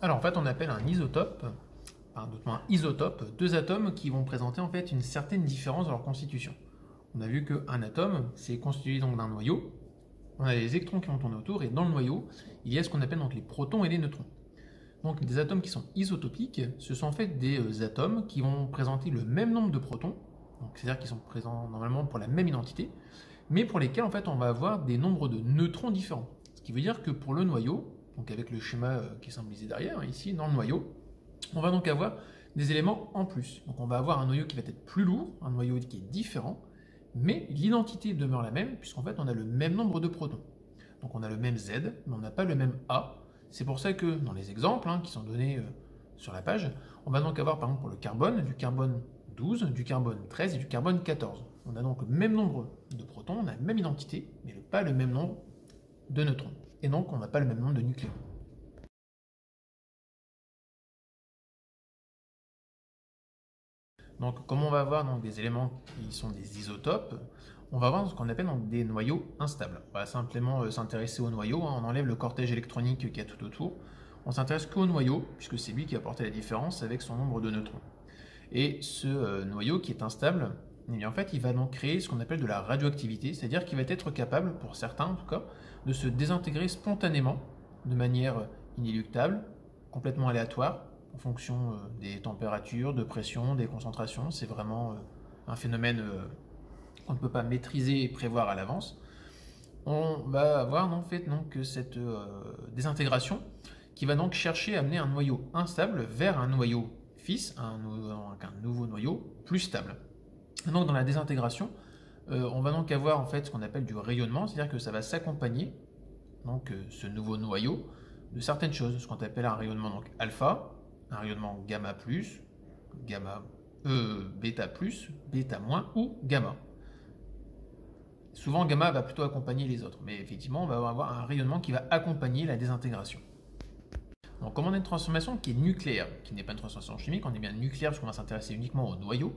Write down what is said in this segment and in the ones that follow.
Alors en fait, on appelle un isotope, deux atomes qui vont présenter en fait une certaine différence dans leur constitution. On a vu qu'un atome, c'est constitué donc d'un noyau, on a les électrons qui vont tourner autour, et dans le noyau, il y a ce qu'on appelle donc les protons et les neutrons. Donc des atomes qui sont isotopiques, ce sont en fait des atomes qui vont présenter le même nombre de protons, c'est-à-dire qu'ils sont présents normalement pour la même identité, mais pour lesquels en fait on va avoir des nombres de neutrons différents. Ce qui veut dire que pour le noyau, donc avec le schéma qui est symbolisé derrière, ici dans le noyau, on va donc avoir des éléments en plus. Donc on va avoir un noyau qui va être plus lourd, un noyau qui est différent, mais l'identité demeure la même, puisqu'en fait on a le même nombre de protons. Donc on a le même Z, mais on n'a pas le même A. C'est pour ça que dans les exemples qui sont donnés sur la page, on va donc avoir par exemple pour le carbone, du carbone 12, du carbone 13 et du carbone 14. On a donc le même nombre de protons, on a la même identité, mais pas le même nombre de neutrons. Et donc on n'a pas le même nombre de nucléons. Donc comme on va avoir donc, des éléments qui sont des isotopes, on va avoir ce qu'on appelle donc, des noyaux instables. On va simplement s'intéresser au noyau, on enlève le cortège électronique qu'il y a tout autour. On s'intéresse qu'au noyau, puisque c'est lui qui va apporter la différence avec son nombre de neutrons. Et ce noyau qui est instable, en fait, il va donc créer ce qu'on appelle de la radioactivité, c'est-à-dire qu'il va être capable, pour certains en tout cas, de se désintégrer spontanément, de manière inéluctable, complètement aléatoire, en fonction des températures, de pression, des concentrations. C'est vraiment un phénomène qu'on ne peut pas maîtriser et prévoir à l'avance. On va avoir en fait donc cette désintégration qui va donc chercher à amener un noyau instable vers un noyau fils, un nouveau noyau plus stable. Donc dans la désintégration, on va donc avoir en fait ce qu'on appelle du rayonnement, c'est-à-dire que ça va s'accompagner donc ce nouveau noyau de certaines choses, ce qu'on appelle un rayonnement donc alpha, un rayonnement gamma plus, bêta plus, bêta moins ou gamma. Souvent gamma va plutôt accompagner les autres, mais effectivement on va avoir un rayonnement qui va accompagner la désintégration. Donc comme on a une transformation qui est nucléaire, qui n'est pas une transformation chimique, on est bien nucléaire parce qu'on va s'intéresser uniquement au noyau,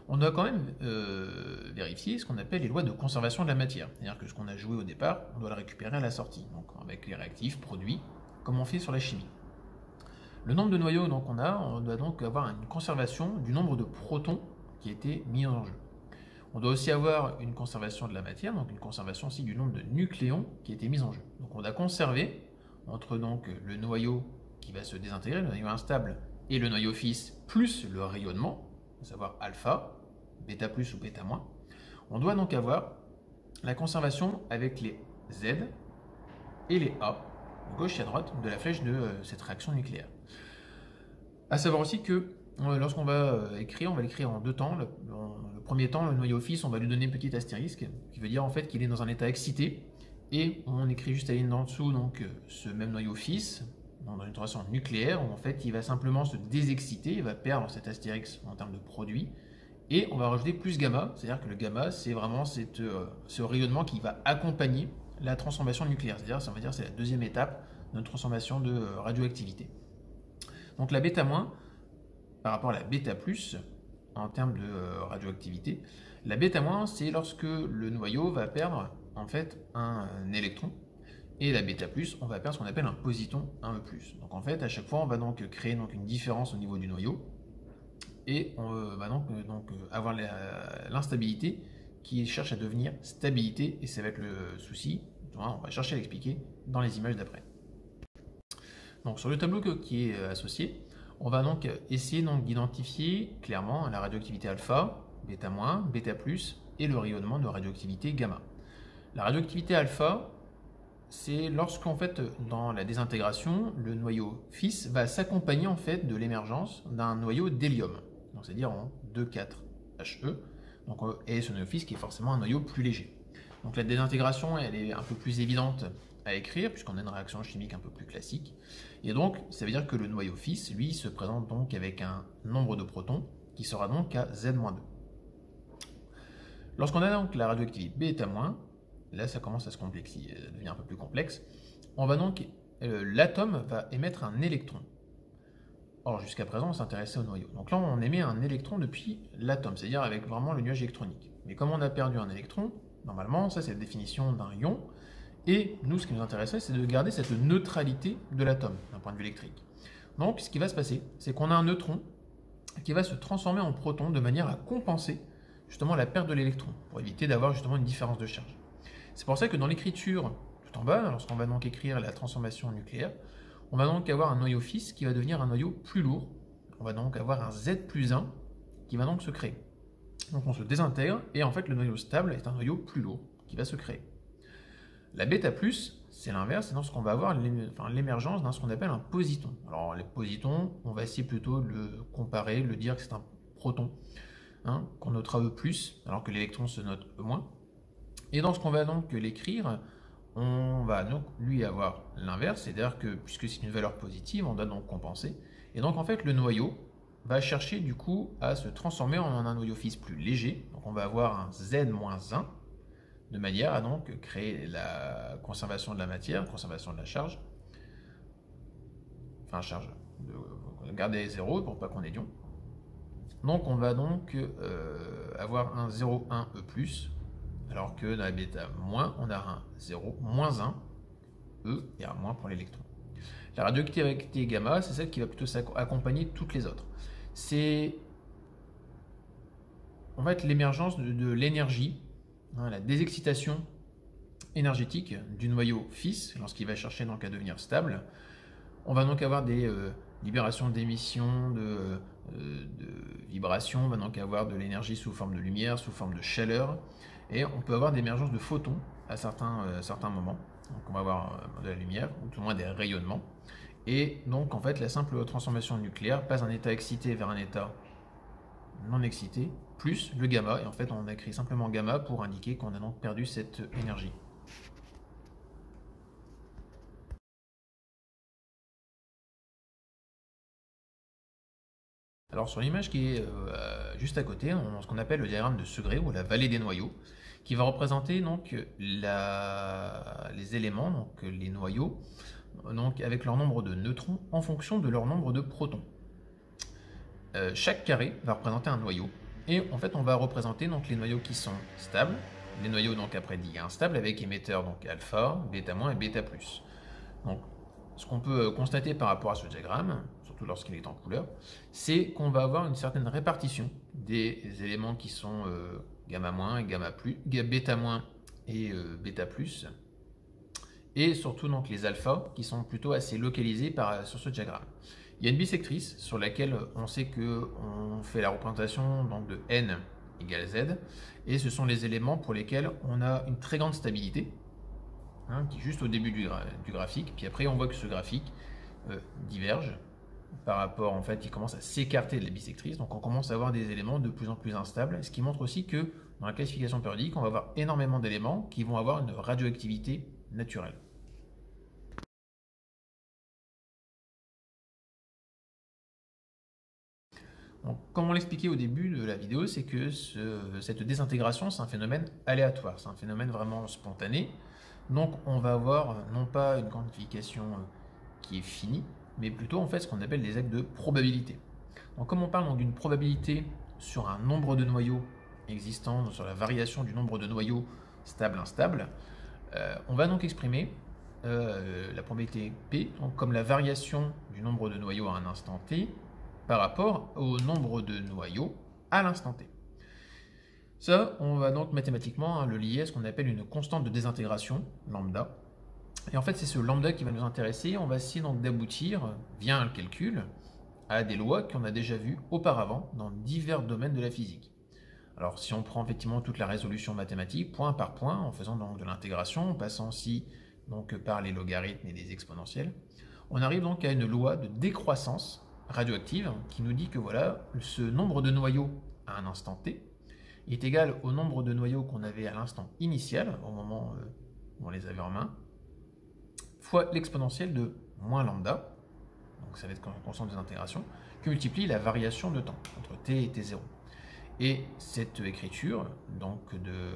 on doit quand même vérifier ce qu'on appelle les lois de conservation de la matière. C'est-à-dire que ce qu'on a joué au départ, on doit le récupérer à la sortie, donc avec les réactifs, produits, comme on fait sur la chimie. Le nombre de noyaux donc, on doit donc avoir une conservation du nombre de protons qui a été mis en jeu. On doit aussi avoir une conservation de la matière, donc une conservation aussi du nombre de nucléons qui a été mis en jeu. Donc on doit conserver entre donc, le noyau qui va se désintégrer, le noyau instable, et le noyau fils, plus le rayonnement, à savoir alpha, bêta plus ou bêta moins. On doit donc avoir la conservation avec les Z et les A, de gauche et à droite, de la flèche de cette réaction nucléaire. A savoir aussi que lorsqu'on va écrire, on va l'écrire en deux temps. Le premier temps, le noyau fils, on va lui donner un petit astérisque, qui veut dire en fait qu'il est dans un état excité, et on écrit juste à la ligne d'en dessous donc ce même noyau fils, dans une transition nucléaire, où en fait il va simplement se désexciter, il va perdre cet astérix en termes de produit, et on va rajouter plus gamma, c'est-à-dire que le gamma c'est vraiment ce rayonnement qui va accompagner la transformation nucléaire, c'est-à-dire ça veut dire c'est la deuxième étape de notre transformation de radioactivité. Donc la bêta- par rapport à la bêta+, en termes de radioactivité, la bêta- c'est lorsque le noyau va perdre en fait un électron, et la bêta+, on va perdre ce qu'on appelle un positon 1E+. Donc en fait, à chaque fois, on va donc créer donc, une différence au niveau du noyau, et on va donc avoir l'instabilité qui cherche à devenir stabilité, et ça va être le souci, on va chercher à l'expliquer dans les images d'après. Donc sur le tableau qui est associé, on va donc essayer d'identifier clairement la radioactivité alpha, bêta-, bêta+, et le rayonnement de radioactivité gamma. La radioactivité alpha, c'est lorsqu'en fait, dans la désintégration, le noyau fils va s'accompagner en fait de l'émergence d'un noyau d'hélium, c'est-à-dire en 2,4He, et ce noyau fils qui est forcément un noyau plus léger. Donc la désintégration, elle est un peu plus évidente à écrire, puisqu'on a une réaction chimique un peu plus classique. Et donc, ça veut dire que le noyau fils, lui, se présente donc avec un nombre de protons qui sera donc à Z-2. Lorsqu'on a donc la radioactivité bêta-, là ça commence à se complexifier, ça devient un peu plus complexe, on va donc, l'atome va émettre un électron. Or, jusqu'à présent, on s'intéressait au noyau. Donc là, on émet un électron depuis l'atome, c'est-à-dire avec vraiment le nuage électronique. Mais comme on a perdu un électron, normalement, ça c'est la définition d'un ion, et nous, ce qui nous intéressait, c'est de garder cette neutralité de l'atome, d'un point de vue électrique. Donc ce qui va se passer, c'est qu'on a un neutron qui va se transformer en proton de manière à compenser justement la perte de l'électron, pour éviter d'avoir justement une différence de charge. C'est pour ça que dans l'écriture tout en bas, lorsqu'on va donc écrire la transformation nucléaire, on va donc avoir un noyau fils qui va devenir un noyau plus lourd. On va donc avoir un Z plus 1 qui va donc se créer. Donc on se désintègre et en fait le noyau stable est un noyau plus lourd qui va se créer. La bêta+, c'est l'inverse, c'est lorsqu'on va avoir l'émergence d'un ce qu'on appelle un positon. Alors les positons, on va essayer plutôt de le comparer, le dire que c'est un proton, hein, qu'on notera E+, alors que l'électron se note E-. Et dans ce qu'on va donc l'écrire, on va donc lui avoir l'inverse, c'est-à-dire que puisque c'est une valeur positive, on doit donc compenser. Et donc en fait le noyau va chercher du coup à se transformer en un noyau fils plus léger. Donc on va avoir un Z-1, de manière à donc créer la conservation de la matière, conservation de la charge, enfin charge, de garder 0 pour pas qu'on ait d'ion. Donc on va donc avoir un 0,1 E+, alors que dans la bêta-, on a un 0, -1 E et un moins pour l'électron. La radioactivité gamma, c'est celle qui va plutôt accompagner toutes les autres. C'est en fait l'émergence de l'énergie, hein, la désexcitation énergétique du noyau fils lorsqu'il va chercher donc à devenir stable. On va donc avoir des libérations d'émissions, de vibrations, on va donc avoir de l'énergie sous forme de lumière, sous forme de chaleur, et on peut avoir des émergences de photons à certains moments. Donc on va avoir de la lumière, ou tout au moins des rayonnements. Et donc en fait la simple transformation nucléaire passe d'un état excité vers un état non excité, plus le gamma, et en fait on a écrit simplement gamma pour indiquer qu'on a donc perdu cette énergie. Alors sur l'image qui est juste à côté, on a ce qu'on appelle le diagramme de Segrè ou la vallée des noyaux, qui va représenter donc les éléments, donc les noyaux, donc avec leur nombre de neutrons en fonction de leur nombre de protons. Chaque carré va représenter un noyau, et en fait on va représenter donc les noyaux qui sont stables, les noyaux donc après dits instables avec émetteurs donc alpha, bêta- et bêta+. Donc ce qu'on peut constater par rapport à ce diagramme, surtout lorsqu'il est en couleur, c'est qu'on va avoir une certaine répartition des éléments qui sont gamma- et bêta- et bêta+, et surtout donc les alphas qui sont plutôt assez localisés sur ce diagramme. Il y a une bisectrice sur laquelle on sait qu'on fait la représentation donc de n égale z, et ce sont les éléments pour lesquels on a une très grande stabilité, hein, qui est juste au début du graphique, puis après on voit que ce graphique diverge par rapport, en fait, il commence à s'écarter de la bisectrice, donc on commence à avoir des éléments de plus en plus instables, ce qui montre aussi que dans la classification périodique, on va avoir énormément d'éléments qui vont avoir une radioactivité naturelle. Donc, comme on l'expliquait au début de la vidéo, c'est que cette désintégration, c'est un phénomène aléatoire, c'est un phénomène vraiment spontané. Donc on va avoir non pas une quantification qui est finie, mais plutôt en fait ce qu'on appelle des actes de probabilité. Donc comme on parle d'une probabilité sur un nombre de noyaux existants, sur la variation du nombre de noyaux stable-instable, on va donc exprimer la probabilité P donc comme la variation du nombre de noyaux à un instant T par rapport au nombre de noyaux à l'instant T. Ça, on va donc mathématiquement le lier à ce qu'on appelle une constante de désintégration, lambda. Et en fait, c'est ce lambda qui va nous intéresser. On va essayer donc d'aboutir, via un calcul, à des lois qu'on a déjà vues auparavant dans divers domaines de la physique. Alors, si on prend effectivement toute la résolution mathématique, point par point, en faisant donc de l'intégration, en passant aussi donc par les logarithmes et les exponentielles, on arrive donc à une loi de décroissance radioactive qui nous dit que voilà, ce nombre de noyaux à un instant t est égal au nombre de noyaux qu'on avait à l'instant initial, au moment où on les avait en main, fois l'exponentielle de moins lambda, donc ça va être constante des intégrations, qui multiplie la variation de temps entre t et t0. Et cette écriture donc de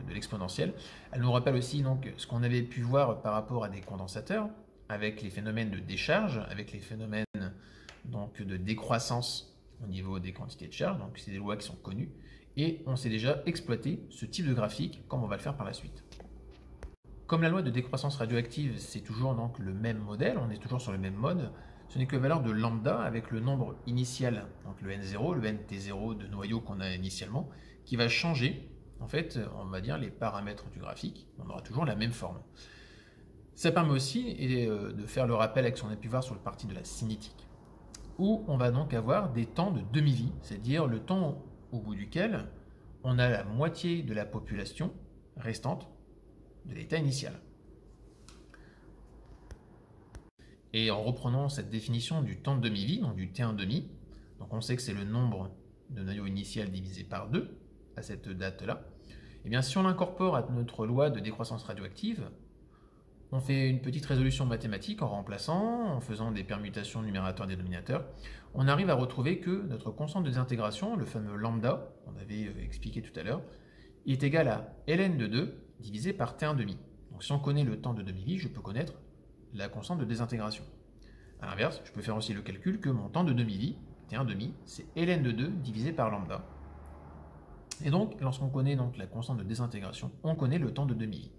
l'exponentielle, elle nous rappelle aussi donc ce qu'on avait pu voir par rapport à des condensateurs, avec les phénomènes de décharge, avec les phénomènes donc de décroissance au niveau des quantités de charge, donc c'est des lois qui sont connues, et on sait déjà exploiter ce type de graphique comme on va le faire par la suite. Comme la loi de décroissance radioactive, c'est toujours donc le même modèle, on est toujours sur le même mode, ce n'est que la valeur de lambda avec le nombre initial, donc le n0, le nt0 de noyau qu'on a initialement, qui va changer, en fait, on va dire les paramètres du graphique. On aura toujours la même forme. Ça permet aussi de faire le rappel avec ce qu'on a pu voir sur le parti de la cinétique, où on va donc avoir des temps de demi-vie, c'est-à-dire le temps au bout duquel on a la moitié de la population restante de l'état initial. Et en reprenant cette définition du temps de demi-vie, donc du T1 demi, donc on sait que c'est le nombre de noyaux initial divisé par 2 à cette date-là, et bien si on l'incorpore à notre loi de décroissance radioactive, on fait une petite résolution mathématique en remplaçant, en faisant des permutations numérateur et dénominateur, on arrive à retrouver que notre constante de désintégration, le fameux lambda, qu'on avait expliqué tout à l'heure, est égal à ln de 2 divisé par T1 demi. Donc si on connaît le temps de demi-vie, je peux connaître la constante de désintégration. A l'inverse, je peux faire aussi le calcul que mon temps de demi-vie, T1 demi, c'est ln de 2 divisé par lambda. Et donc, lorsqu'on connaît donc la constante de désintégration, on connaît le temps de demi-vie.